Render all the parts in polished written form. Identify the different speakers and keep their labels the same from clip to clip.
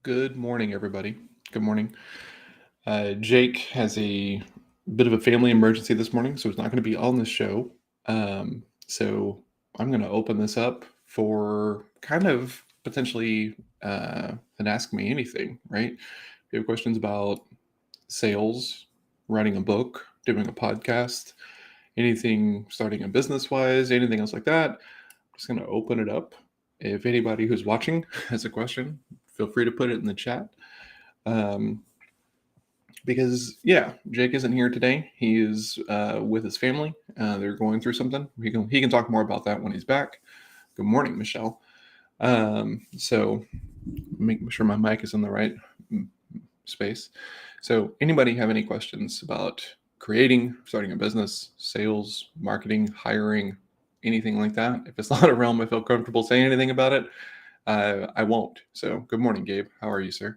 Speaker 1: Good morning, everybody. Good morning. Jake has a bit of a family emergency this morning, so he's not going to be on the show. So I'm going to open this up for kind of potentially an Ask Me Anything, right? If you have questions about sales, writing a book, doing a podcast, anything starting a business wise, anything else like that, I'm just going to open it up. If anybody who's watching has a question, feel free to put it in the chat. Because Jake isn't here today. He is with his family. They're going through something. He can talk more about that when he's back. Good morning, Michelle. So make sure my mic is in the right space. So anybody have any questions about creating, starting a business, sales, marketing, hiring, anything like that? If it's not a realm I feel comfortable saying anything about it, I won't. So good morning, Gabe. How are you, sir?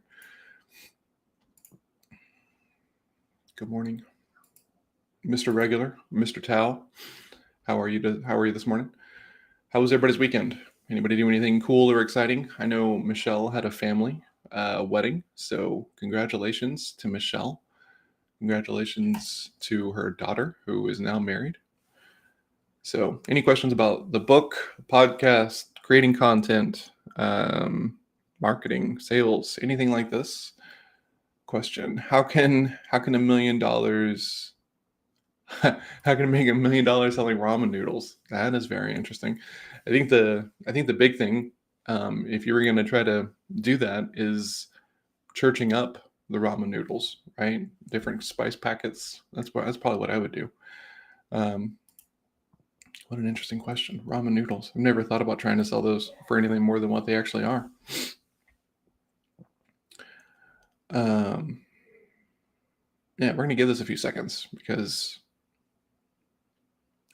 Speaker 1: Good morning, Mr. Regular, Mr. Tao. How are you this morning? How was everybody's weekend? Anybody do anything cool or exciting? I know Michelle had a family wedding, so congratulations to Michelle. Congratulations to her daughter, who is now married. So, any questions about the book, podcast, creating content, marketing, sales, anything like this? Question: How can $1 million how can I make $1 million selling ramen noodles? That is very interesting. I think the big thing, if you were going to try to do that, is churching up the ramen noodles, right? Different spice packets. That's probably what I would do. What an interesting question. Ramen noodles. I've never thought about trying to sell those for anything more than what they actually are. Yeah, we're going to give this a few seconds because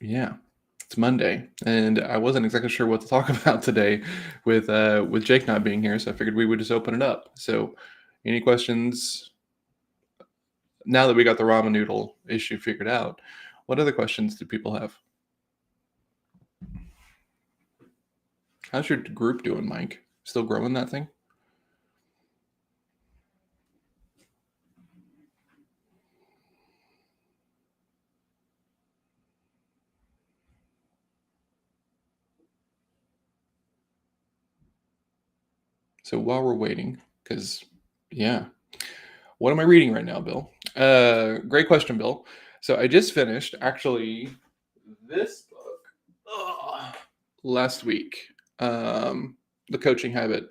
Speaker 1: it's Monday, and I wasn't exactly sure what to talk about today with Jake not being here, so I figured we would just open it up. So, any questions? Now that we got the ramen noodle issue figured out, what other questions do people have? How's your group doing, Mike? Still growing that thing? So while we're waiting, because what am I reading right now, Bill? Great question, Bill. So I just finished actually this book last week, The Coaching Habit.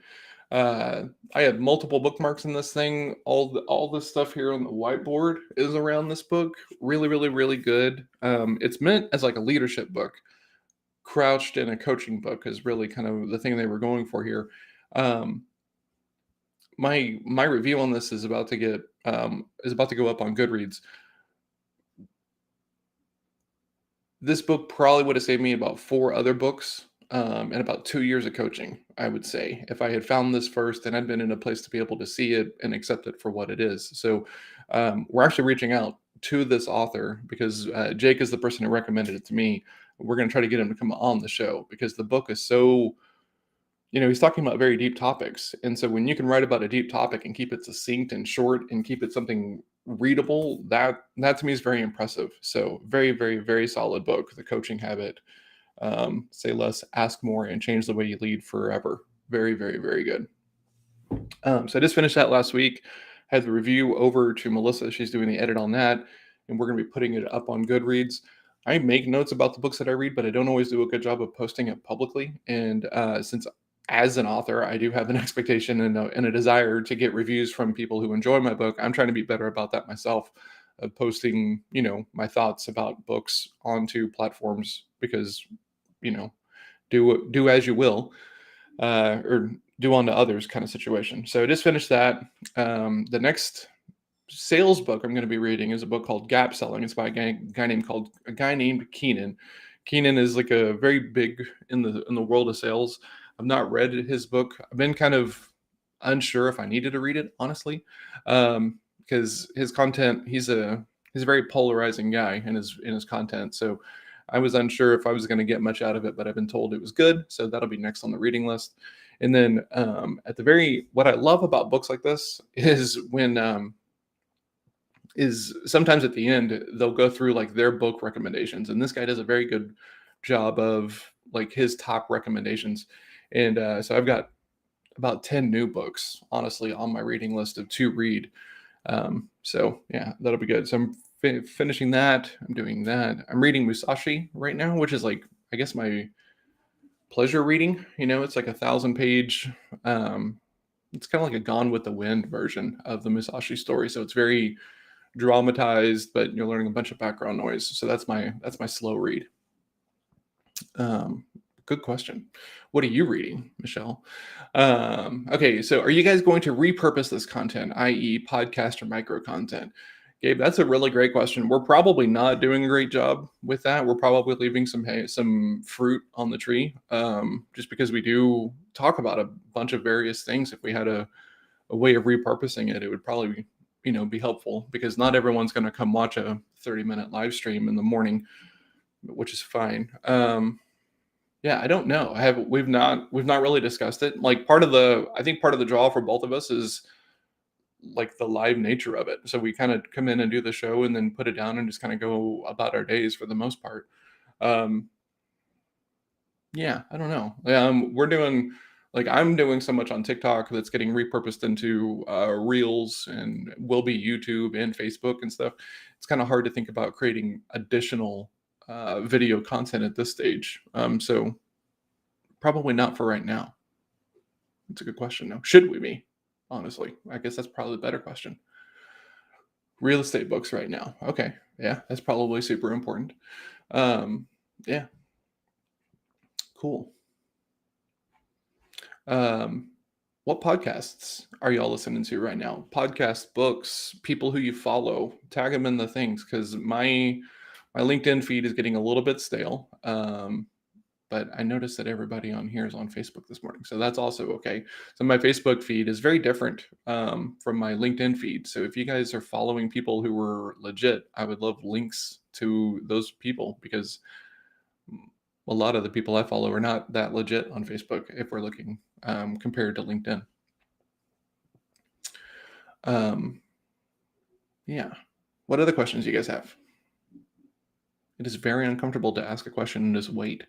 Speaker 1: I have multiple bookmarks in this thing. All this stuff here on the whiteboard is around this book. Really, really, really good. It's meant as like a leadership book. Crouched in a coaching book is really kind of the thing they were going for here. My review on this is about to go up on Goodreads. This book probably would have saved me about 4 other books and about 2 years of coaching, I would say, if I had found this first and I'd been in a place to be able to see it and accept it for what it is. So we're actually reaching out to this author because Jake is the person who recommended it to me. We're going to try to get him to come on the show because the book is so, he's talking about very deep topics. And so when you can write about a deep topic and keep it succinct and short and keep it something readable, that to me is very impressive. So very, very, very solid book, The Coaching Habit. Say less, ask more, and change the way you lead forever. Very, very, very good. So I just finished that last week. Had the review over to Melissa. She's doing the edit on that, and we're going to be putting it up on Goodreads. I make notes about the books that I read, but I don't always do a good job of posting it publicly. And since as an author, I do have an expectation and a desire to get reviews from people who enjoy my book, I'm trying to be better about that myself, of posting, my thoughts about books onto platforms because, do as you will, or do unto others kind of situation. So I just finished that. The next sales book I'm going to be reading is a book called Gap Selling. It's by a guy named Keenan. Keenan is like a very big in the world of sales. I've not read his book. I've been kind of unsure if I needed to read it, honestly, because his content, he's a very polarizing guy in his content. So I was unsure if I was going to get much out of it, but I've been told it was good. So that'll be next on the reading list. And then at the very what I love about books like this is when is sometimes at the end they'll go through like their book recommendations, and this guy does a very good job of like his top recommendations. And so I've got about 10 new books honestly on my reading list of to read. So yeah, that'll be good. So I'm finishing that. I'm doing that. I'm reading Musashi right now, which is like I guess my pleasure reading. It's like 1,000 page. Um, it's kind of like a Gone with the Wind version of the Musashi story. So it's very dramatized, but you're learning a bunch of background noise. So that's my slow read. Um, Good question. What are you reading, Michelle? Okay, so are you guys going to repurpose this content, i.e., podcast or micro content? Gabe, that's a really great question. We're probably not doing a great job with that. We're probably leaving some fruit on the tree, just because we do talk about a bunch of various things. If we had a way of repurposing it, it would probably be helpful, because not everyone's going to come watch a 30-minute live stream in the morning, which is fine. Yeah, I don't know. We've not really discussed it. Like I think part of the draw for both of us is like the live nature of it. So we kind of come in and do the show and then put it down and just kind of go about our days for the most part. Um, yeah, I don't know. I'm doing so much on TikTok that's getting repurposed into Reels, and will be YouTube and Facebook and stuff. It's kind of hard to think about creating additional video content at this stage. So probably not for right now. It's a good question. No, should we be? Honestly, I guess that's probably the better question. Real estate books right now. Okay, yeah, that's probably super important. Yeah, cool. Um, what podcasts are y'all listening to right now? Podcasts, books, people who you follow. Tag them in the things, because my LinkedIn feed is getting a little bit stale. But I noticed that everybody on here is on Facebook this morning, so that's also okay. So my Facebook feed is very different from my LinkedIn feed. So if you guys are following people who were legit, I would love links to those people, because a lot of the people I follow are not that legit on Facebook if we're looking compared to LinkedIn. Um, yeah. What other questions do you guys have? It is very uncomfortable to ask a question and just wait.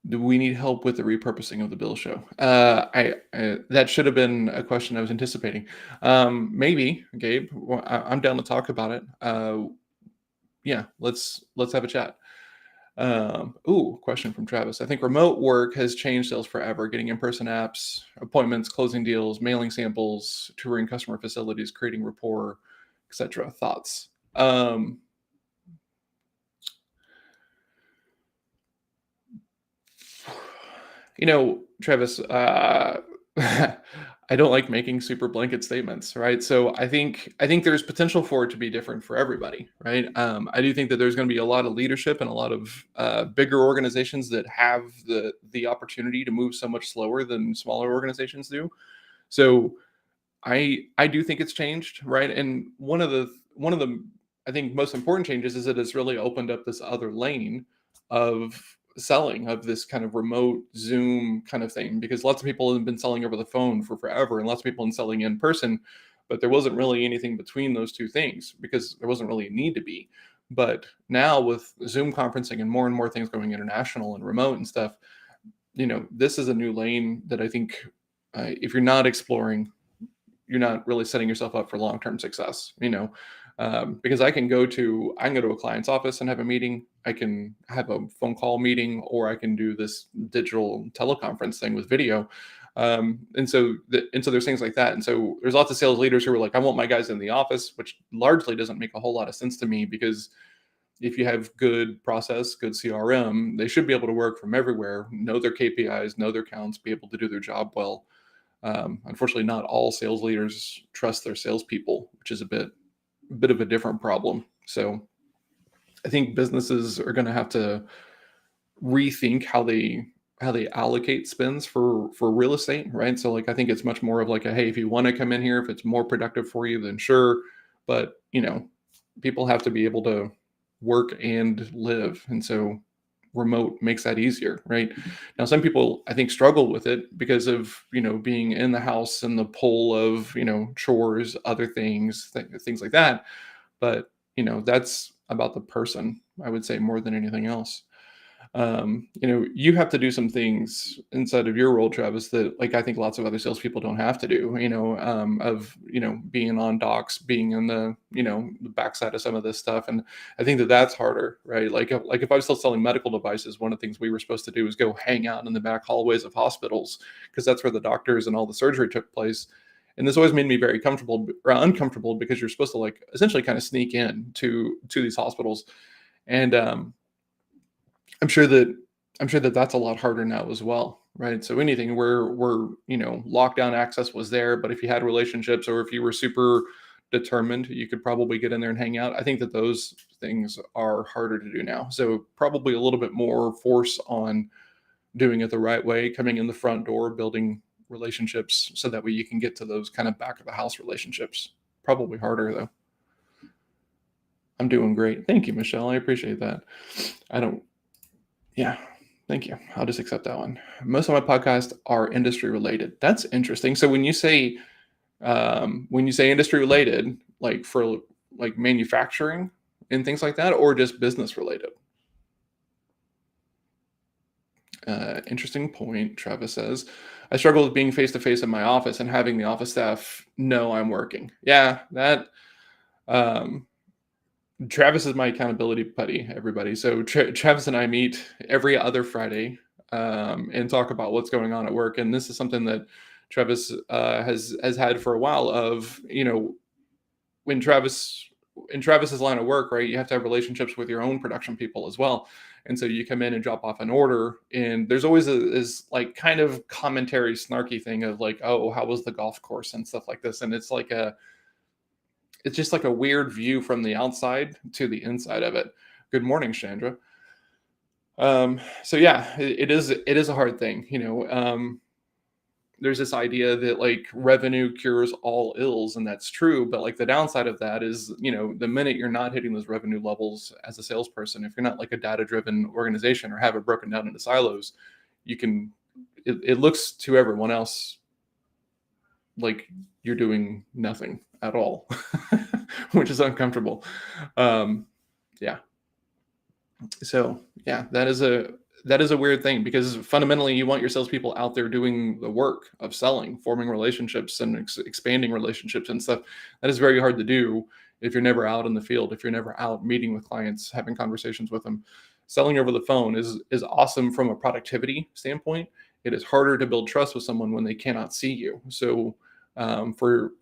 Speaker 1: Do we need help with the repurposing of the BiL show? That should have been a question I was anticipating. Maybe, Gabe. I'm down to talk about it. Yeah, let's have a chat. Question from Travis. I think remote work has changed sales forever. Getting in-person apps, appointments, closing deals, mailing samples, touring customer facilities, creating rapport, etc. Thoughts? Travis, I don't like making super blanket statements, right? So I think there's potential for it to be different for everybody, right? I do think that there's going to be a lot of leadership and a lot of bigger organizations that have the opportunity to move so much slower than smaller organizations do. So I do think it's changed, right? And one of the I think most important changes is that it's really opened up this other lane of selling, of this kind of remote Zoom kind of thing, because lots of people have been selling over the phone for forever, and lots of people have been selling in person, but there wasn't really anything between those two things because there wasn't really a need to be. But now with Zoom conferencing and more things going international and remote and stuff, this is a new lane that I think if you're not exploring, you're not really setting yourself up for long-term success, because I can go to a client's office and have a meeting. I can have a phone call meeting, or I can do this digital teleconference thing with video. And so there's things like that. And so there's lots of sales leaders who are like, I want my guys in the office, which largely doesn't make a whole lot of sense to me, because if you have good process, good CRM, they should be able to work from everywhere, know their KPIs, know their counts, be able to do their job well. Unfortunately, not all sales leaders trust their salespeople, which is a bit of a different problem. So I think businesses are going to have to rethink how they allocate spends for real estate, right? So like I think it's much more of like a, hey, if you want to come in here, if it's more productive for you, then sure. But people have to be able to work and live. And so remote makes that easier, right? Now, some people I think struggle with it because of, being in the house and the pull of, chores, other things, things like that. But, that's about the person, I would say, more than anything else. You have to do some things inside of your role, Travis, that like I think lots of other salespeople don't have to do, of being on docks, being in the backside of some of this stuff. And I think that that's harder, right? Like if I was still selling medical devices, one of the things we were supposed to do was go hang out in the back hallways of hospitals because that's where the doctors and all the surgery took place. And this always made me very comfortable or uncomfortable because you're supposed to like essentially kind of sneak in to these hospitals. And I'm sure that that's a lot harder now as well, right? So anything where lockdown access was there, but if you had relationships or if you were super determined, you could probably get in there and hang out. I think that those things are harder to do now. So probably a little bit more force on doing it the right way, coming in the front door, building relationships so that way you can get to those kind of back of the house relationships. Probably harder though. I'm doing great. Thank you, Michelle. I appreciate that. I don't Yeah, thank you. I'll just accept that one. Most of my podcasts are industry related. That's interesting. So when you say industry related, like for like manufacturing and things like that, or just business related? Interesting point. Travis says, I struggle with being face to face in my office and having the office staff know I'm working. Yeah, that um, Travis is my accountability buddy, everybody. So Travis and I meet every other Friday and talk about what's going on at work. And this is something that Travis has had for a while. Of when in Travis's line of work, right? You have to have relationships with your own production people as well. And so you come in and drop off an order, and there's always this like kind of commentary, snarky thing of like, oh, how was the golf course and stuff like this. And it's just like a weird view from the outside to the inside of it. Good morning, Chandra. So yeah, it is a hard thing. There's this idea that like revenue cures all ills, and that's true. But like the downside of that is, the minute you're not hitting those revenue levels as a salesperson, if you're not like a data-driven organization or have it broken down into silos, you can it looks to everyone else like you're doing nothing at all, which is uncomfortable. Yeah. So yeah, that is a weird thing because fundamentally you want your salespeople out there doing the work of selling, forming relationships, and expanding relationships and stuff. That is very hard to do if you're never out in the field, if you're never out meeting with clients, having conversations with them. Selling over the phone is awesome from a productivity standpoint. It is harder to build trust with someone when they cannot see you. So for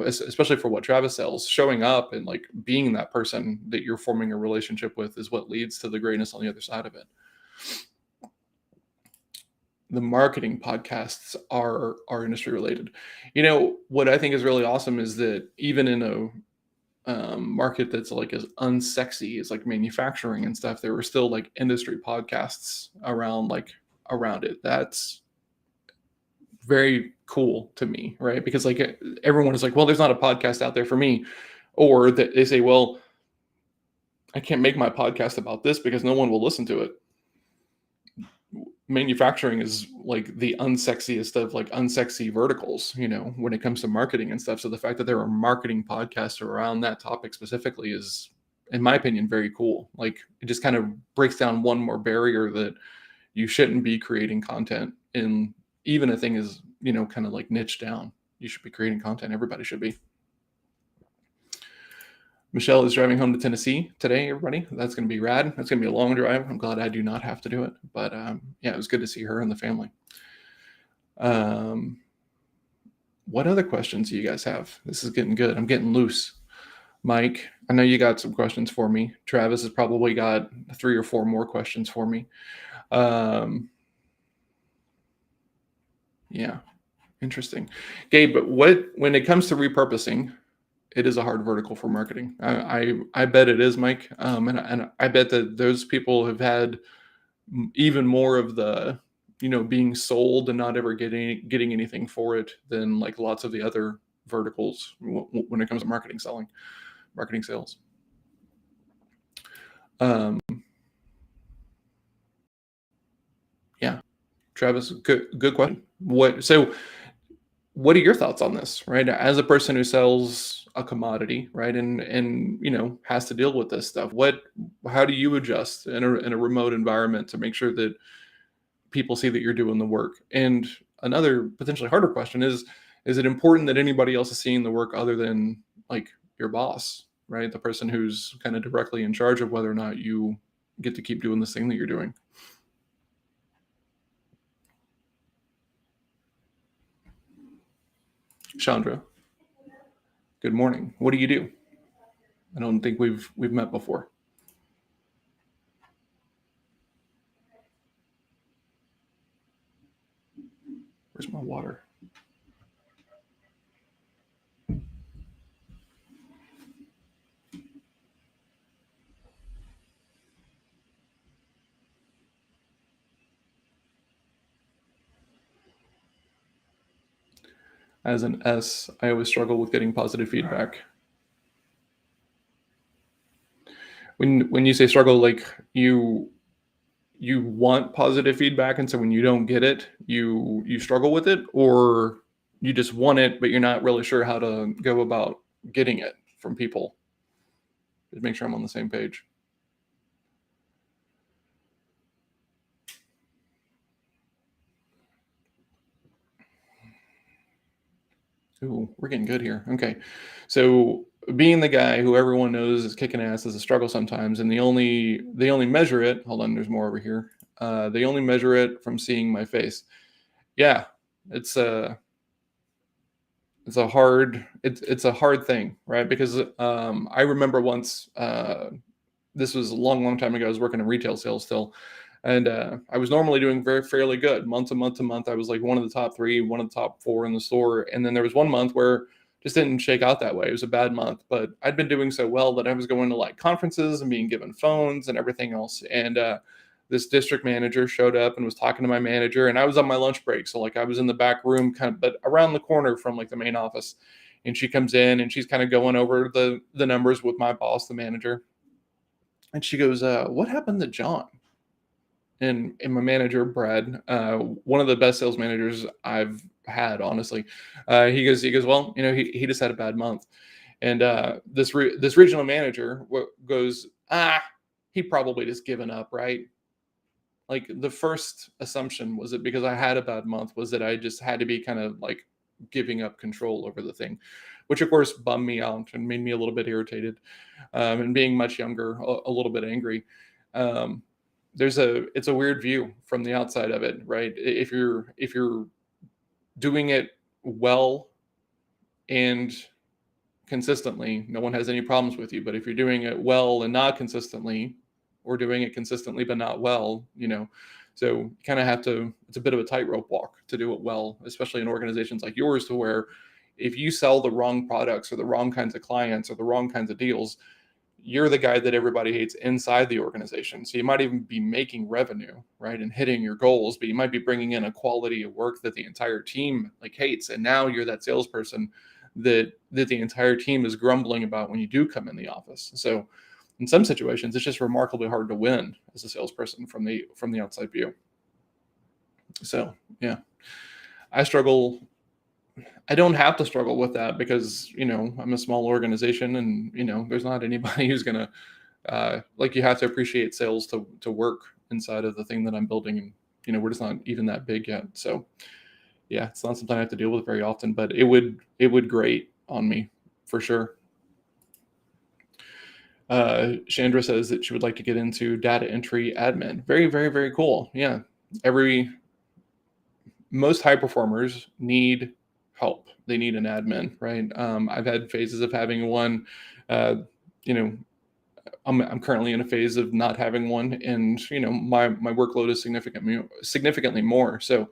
Speaker 1: especially for what Travis sells, showing up and like being that person that you're forming a relationship with is what leads to the greatness on the other side of it. The marketing podcasts are industry related. What I think is really awesome is that even in a market that's like as unsexy as like manufacturing and stuff, there were still like industry podcasts around it. That's very cool to me, right? Because like everyone is like, well, there's not a podcast out there for me, or that they say, well, I can't make my podcast about this because no one will listen to it. Manufacturing is like the unsexiest of like unsexy verticals, when it comes to marketing and stuff. So the fact that there are marketing podcasts around that topic specifically is, in my opinion, very cool. Like it just kind of breaks down one more barrier that you shouldn't be creating content in, even a thing is, kind of like niche down. You should be creating content. Everybody should be. Michelle is driving home to Tennessee today, everybody. That's going to be rad. That's going to be a long drive. I'm glad I do not have to do it. But yeah, it was good to see her and the family. What other questions do you guys have? This is getting good. I'm getting loose. Mike, I know you got some questions for me. Travis has probably got 3 or 4 more questions for me. Yeah, interesting. Gabe, but when it comes to repurposing, it is a hard vertical for marketing. I bet it is, Mike. And I bet that those people have had even more of the, being sold and not ever getting anything for it than like lots of the other verticals when it comes to marketing sales. Um, yeah, Travis, good question. What are your thoughts on this, right? As a person who sells a commodity, right, and has to deal with this stuff, how do you adjust in a remote environment to make sure that people see that you're doing the work? And another potentially harder question is it important that anybody else is seeing the work other than like your boss, right? The person who's kind of directly in charge of whether or not you get to keep doing this thing that you're doing. Chandra, good morning. What do you do? I don't think we've met before. Where's my water? As an S, I always struggle with getting positive feedback. When you say struggle, like you want positive feedback, and so when you don't get it, you struggle with it, or you just want it, but you're not really sure how to go about getting it from people. Just make sure I'm on the same page. Ooh, we're getting good here. Okay. So being the guy who everyone knows is kicking ass is a struggle sometimes, and they only measure it. Hold on, there's more over here. They only measure it from seeing my face. Yeah, it's it's a hard thing, right? Because I remember once this was a long time ago. I was working in retail sales still, and I was normally doing very fairly good month to month to month. I was like one of the top three, one of the top four in the store, and then there was one month where just didn't shake out that way. It was a bad month, but I'd been doing so well that I was going to like conferences and being given phones and everything else. And this district manager showed up and was talking to my manager, and I was on my lunch break, so like I was in the back room, kind of, but around the corner from like the main office. And she comes in and she's kind of going over the numbers with my boss, the manager, and she goes, "What happened to John?" And my manager, Brad, one of the best sales managers I've had, honestly. He goes, well, he just had a bad month, and this regional manager goes, he probably just given up, right? Like the first assumption was that because I had a bad month was that I just had to be kind of like giving up control over the thing, which of course bummed me out and made me a little bit irritated, and being much younger, a little bit angry. Um, it's a weird view from the outside of it, right? If you're doing it well and consistently, no one has any problems with you. But if you're doing it well and not consistently, or doing it consistently but not well, so you kind of have to. It's a bit of a tightrope walk to do it well, especially in organizations like yours, to where if you sell the wrong products or the wrong kinds of clients or the wrong kinds of deals, you're the guy that everybody hates inside the organization. So you might even be making revenue, right, and hitting your goals, but you might be bringing in a quality of work that the entire team like hates, and now you're that salesperson that the entire team is grumbling about when you do come in the office. So in some situations, it's just remarkably hard to win as a salesperson from the outside view. So yeah, I struggle. I don't have to struggle with that because I'm a small organization, and there's not anybody who's gonna like, you have to appreciate sales to work inside of the thing that I'm building, and we're just not even that big yet. So yeah, it's not something I have to deal with very often, but it would grate on me for sure. Chandra says that she would like to get into data entry admin. Very, very, very cool. Yeah, every most high performers need help. They need an admin, right? I've had phases of having one. Uh, you know, I'm currently in a phase of not having one, and my workload is significantly more. So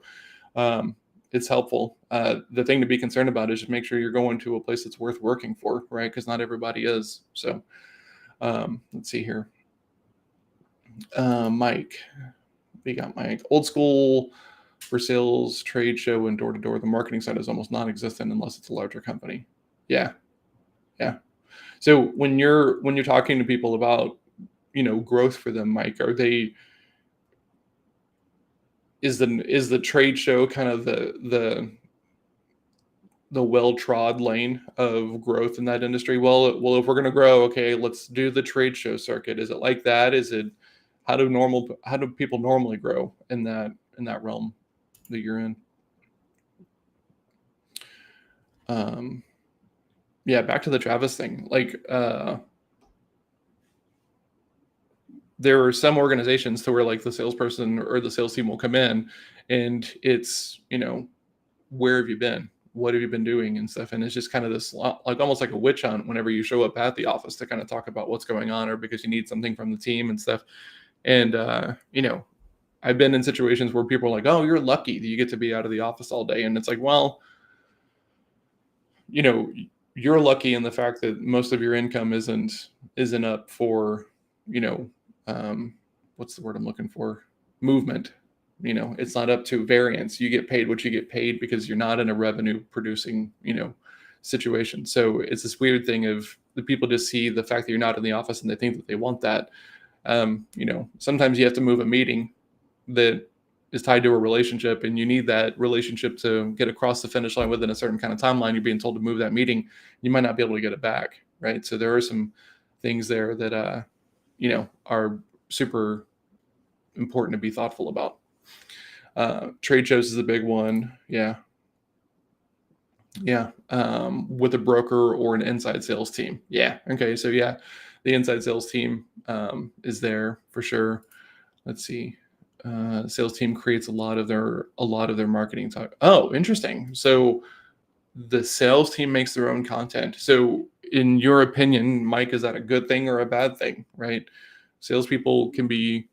Speaker 1: it's helpful. The thing to be concerned about is just make sure you're going to a place that's worth working for, right? Because not everybody is. So let's see here. Mike, we got Mike. Old school for sales, trade show, and door to door. The marketing side is almost non-existent unless it's a larger company. Yeah, yeah. So when you're talking to people about growth for them, Mike? Are they is the trade show kind of the well-trod lane of growth in that industry? Well, if we're going to grow, okay, let's do the trade show circuit. Is it like that? Is it how do people normally grow in that realm that you're in? Um, yeah, back to the Travis thing. Like, there are some organizations to where like the salesperson or the sales team will come in, and it's where have you been? What have you been doing and stuff? And it's just kind of this like almost like a witch hunt whenever you show up at the office to kind of talk about what's going on or because you need something from the team and stuff. And I've been in situations where people are like, "Oh, you're lucky that you get to be out of the office all day," and it's like, well, you know, you're lucky in the fact that most of your income isn't up for, you know, what's the word I'm looking for? Movement. It's not up to variance. You get paid what you get paid because you're not in a revenue producing, situation. So it's this weird thing of the people just see the fact that you're not in the office and they think that they want that. Sometimes you have to move a meeting that is tied to a relationship and you need that relationship to get across the finish line within a certain kind of timeline. You're being told to move that meeting, you might not be able to get it back, right? So there are some things there that are super important to be thoughtful about. Trade shows is a big one. Yeah. With a broker or an inside sales team. Yeah. Okay. So yeah, the inside sales team is there for sure. Let's see. Sales team creates a lot of their marketing talk. Oh, interesting. So the sales team makes their own content. So in your opinion, Mike, is that a good thing or a bad thing? Right? Salespeople can be,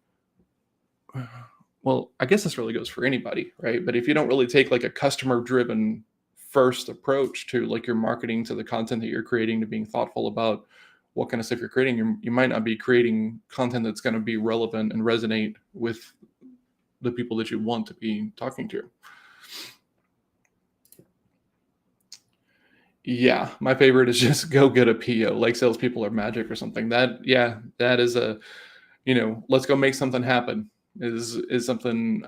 Speaker 1: well, I guess this really goes for anybody, right? But if you don't really take like a customer driven first approach to like your marketing, to the content that you're creating, to being thoughtful about what kind of stuff you're creating, you might not be creating content that's going to be relevant and resonate with the people that you want to be talking to. Yeah, my favorite is just go get a PO, like salespeople are magic or something. That is let's go make something happen is something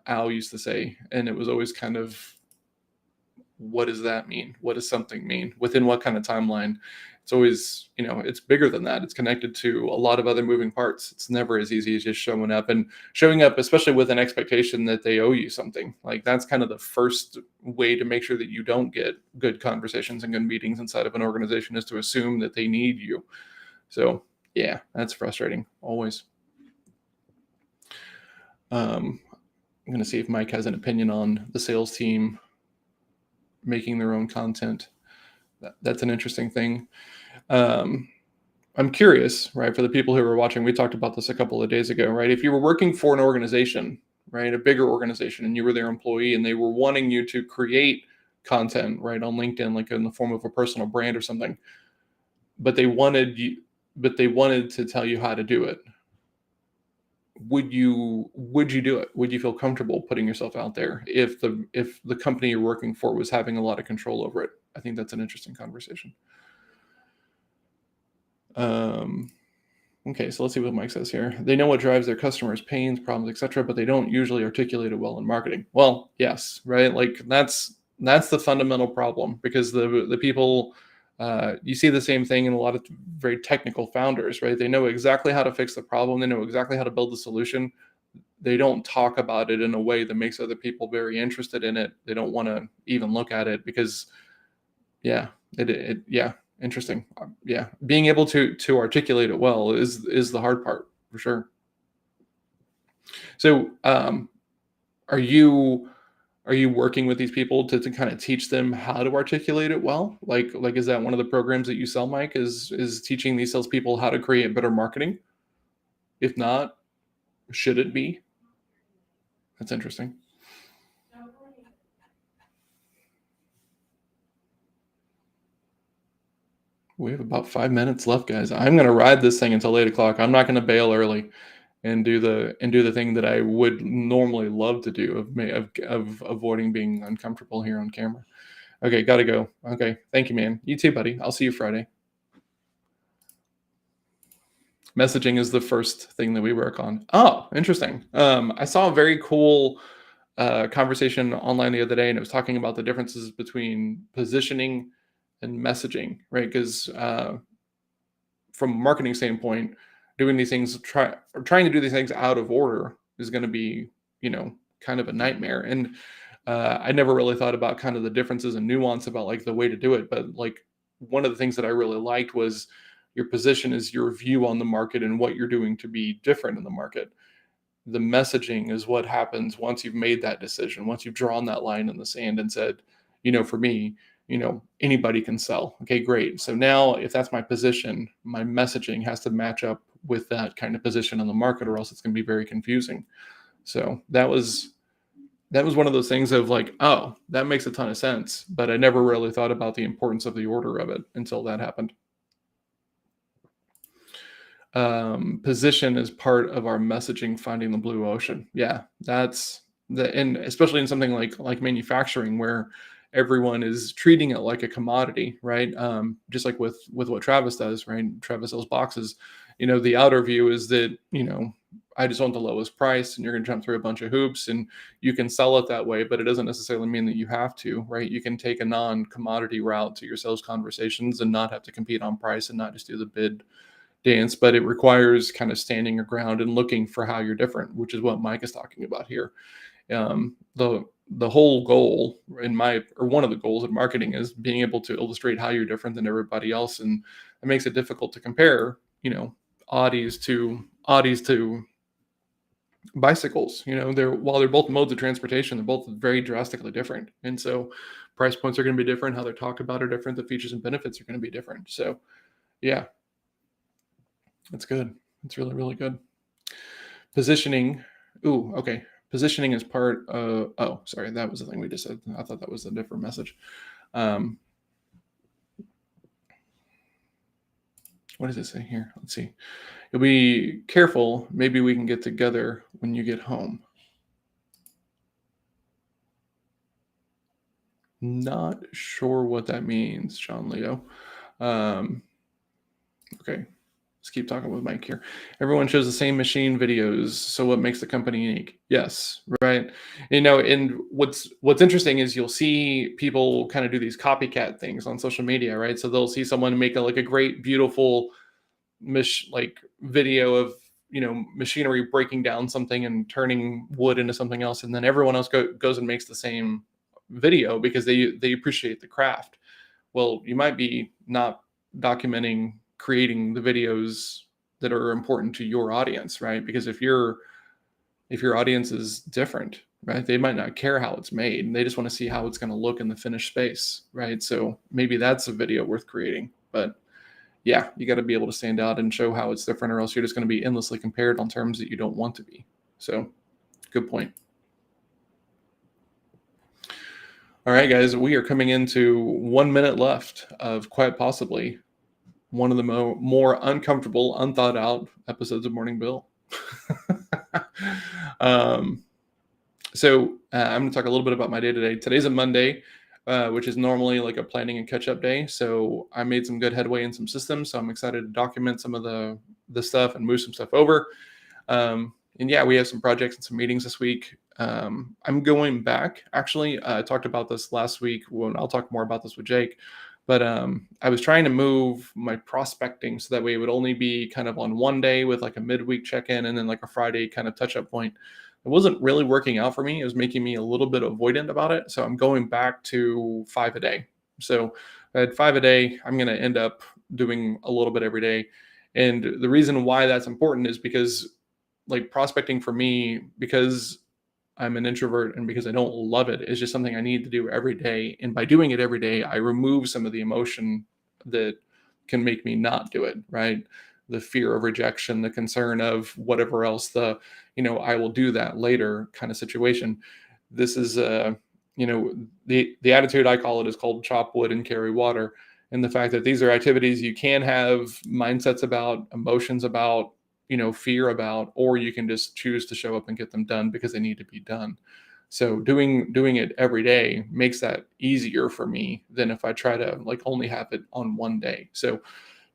Speaker 1: Al used to say, and it was always kind of, what does that mean? What does something mean? Within what kind of timeline? It's always, it's bigger than that. It's connected to a lot of other moving parts. It's never as easy as just showing up, especially with an expectation that they owe you something. Like that's kind of the first way to make sure that you don't get good conversations and good meetings inside of an organization, is to assume that they need you. So yeah, that's frustrating always. I'm going to see if Mike has an opinion on the sales team making their own content. That's an interesting thing. I'm curious, right? For the people who are watching, we talked about this a couple of days ago, right? If you were working for an organization, right, a bigger organization, and you were their employee and they were wanting you to create content, right, on LinkedIn, like in the form of a personal brand or something, but they wanted to tell you how to do it. Would you do it? Would you feel comfortable putting yourself out there if the company you're working for was having a lot of control over it? I think that's an interesting conversation. Okay, so let's see what Mike says here. They know what drives their customers' pains, problems, etc., but they don't usually articulate it well in marketing. Well, yes, right? Like that's the fundamental problem, because the people, you see the same thing in a lot of very technical founders, right? They know exactly how to fix the problem. They know exactly how to build the solution. They don't talk about it in a way that makes other people very interested in it. They don't want to even look at it because, yeah, yeah. Interesting. Yeah, being able to articulate it well is the hard part for sure. So, are you working with these people to kind of teach them how to articulate it well? Like is that one of the programs that you sell, Mike? Is teaching these salespeople how to create better marketing? If not, should it be? That's interesting. We have about 5 minutes left, guys. I'm going to ride this thing until 8 o'clock. I'm not going to bail early and do the thing that I would normally love to do of avoiding being uncomfortable here on camera. Okay, gotta go. Okay, thank you, man. You too, buddy. I'll see you Friday. Messaging is the first thing that we work on. Oh, interesting. I saw a very cool conversation online the other day, and it was talking about the differences between positioning and messaging, right? Because from a marketing standpoint, doing these things, trying to do these things out of order is going to be, kind of a nightmare. And I never really thought about kind of the differences and nuance about like the way to do it. But like one of the things that I really liked was your position is your view on the market and what you're doing to be different in the market. The messaging is what happens once you've made that decision, once you've drawn that line in the sand and said, for me, anybody can sell. Okay, great. So now if that's my position, my messaging has to match up with that kind of position on the market, or else it's going to be very confusing. So that was one of those things of like, oh, that makes a ton of sense, but I never really thought about the importance of the order of it until that happened. Position is part of our messaging finding the blue ocean. Yeah, that's and especially in something like manufacturing where everyone is treating it like a commodity, right? Just like with what Travis does, right? Travis sells boxes. The outer view is that, I just want the lowest price and you're going to jump through a bunch of hoops and you can sell it that way, but it doesn't necessarily mean that you have to, right? You can take a non-commodity route to your sales conversations and not have to compete on price and not just do the bid dance, but it requires kind of standing your ground and looking for how you're different, which is what Mike is talking about here. The whole goal or one of the goals of marketing is being able to illustrate how you're different than everybody else, and it makes it difficult to compare, Audis to bicycles. While they're both modes of transportation, they're both very drastically different, and so price points are going to be different. How they're talked about are different. The features and benefits are going to be different. So, yeah, that's good. It's really, really good. Positioning. Ooh, okay. Positioning is part of. Oh, sorry. That was the thing we just said. I thought that was a different message. What does it say here? Let's see. You'll be careful. Maybe we can get together when you get home. Not sure what that means, Sean Leo. Okay. Let's keep talking with Mike here. Everyone shows the same machine videos. So what makes the company unique? Yes, right. And what's interesting is you'll see people kind of do these copycat things on social media, right? So they'll see someone make a great, beautiful video of machinery breaking down something and turning wood into something else, and then everyone else goes and makes the same video because they appreciate the craft. Well, you might be not documenting creating the videos that are important to your audience, right? Because if your audience is different, right, they might not care how it's made, and they just want to see how it's going to look in the finished space, right? So maybe that's a video worth creating. But yeah, you got to be able to stand out and show how it's different, or else you're just going to be endlessly compared on terms that you don't want to be. So good point. All right, guys, we are coming into 1 minute left of quite possibly one of the more uncomfortable, unthought out episodes of Morning BiL. So I'm going to talk a little bit about my day today. Today's a Monday, which is normally like a planning and catch up day. So I made some good headway in some systems. So I'm excited to document some of the stuff and move some stuff over. And yeah, we have some projects and some meetings this week. I'm going back. Actually, I talked about this last week. I'll talk more about this with Jake. But I was trying to move my prospecting so that way it would only be kind of on one day with like a midweek check-in and then like a Friday kind of touch-up point. It wasn't really working out for me. It was making me a little bit avoidant about it. So I'm going back to 5 a day. So at 5 a day, I'm going to end up doing a little bit every day. And the reason why that's important is because like prospecting for me, because I'm an introvert and because I don't love it, it's just something I need to do every day. And by doing it every day, I remove some of the emotion that can make me not do it, right? The fear of rejection, the concern of whatever else, I will do that later kind of situation. This is, the attitude I call it is called chop wood and carry water. And the fact that these are activities you can have mindsets about, emotions about, fear about, or you can just choose to show up and get them done because they need to be done. So doing it every day makes that easier for me than if I try to like only have it on one day. So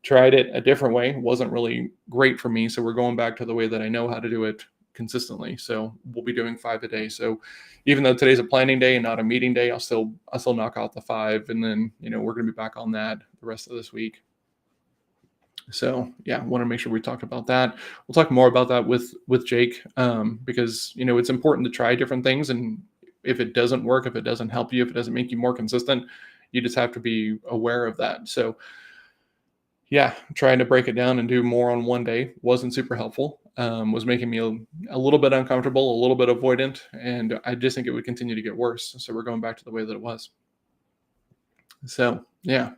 Speaker 1: Tried it a different way, wasn't really great for me. So we're going back to the way that I know how to do it consistently. So we'll be doing 5 a day. So even though today's a planning day and not a meeting day, I'll still knock out the five, and then we're gonna be back on that the rest of this week. So yeah, want to make sure we talked about that. We'll talk more about that with Jake, because it's important to try different things, and if it doesn't work, if it doesn't help you, if it doesn't make you more consistent, you just have to be aware of that. So yeah, trying to break it down and do more on one day wasn't super helpful. Was making me a little bit uncomfortable, a little bit avoidant, and I just think it would continue to get worse. So we're going back to the way that it was. So yeah.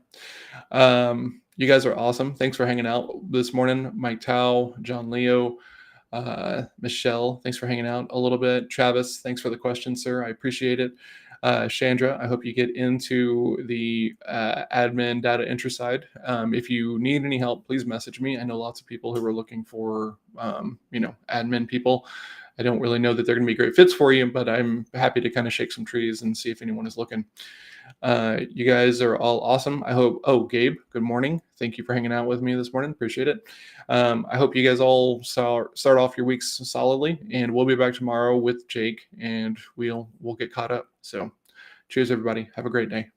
Speaker 1: You guys are awesome. Thanks for hanging out this morning. Mike Tao, John Leo, Michelle, thanks for hanging out a little bit. Travis, thanks for the question, sir. I appreciate it. Chandra, I hope you get into the admin data entry side. If you need any help, please message me. I know lots of people who are looking for, admin people. I don't really know that they're going to be great fits for you, but I'm happy to kind of shake some trees and see if anyone is looking. You guys are all awesome. I hope. Oh, Gabe, good morning. Thank you for hanging out with me this morning. Appreciate it. I hope you guys all start off your weeks solidly, and we'll be back tomorrow with Jake, and we'll get caught up. So, cheers, everybody. Have a great day.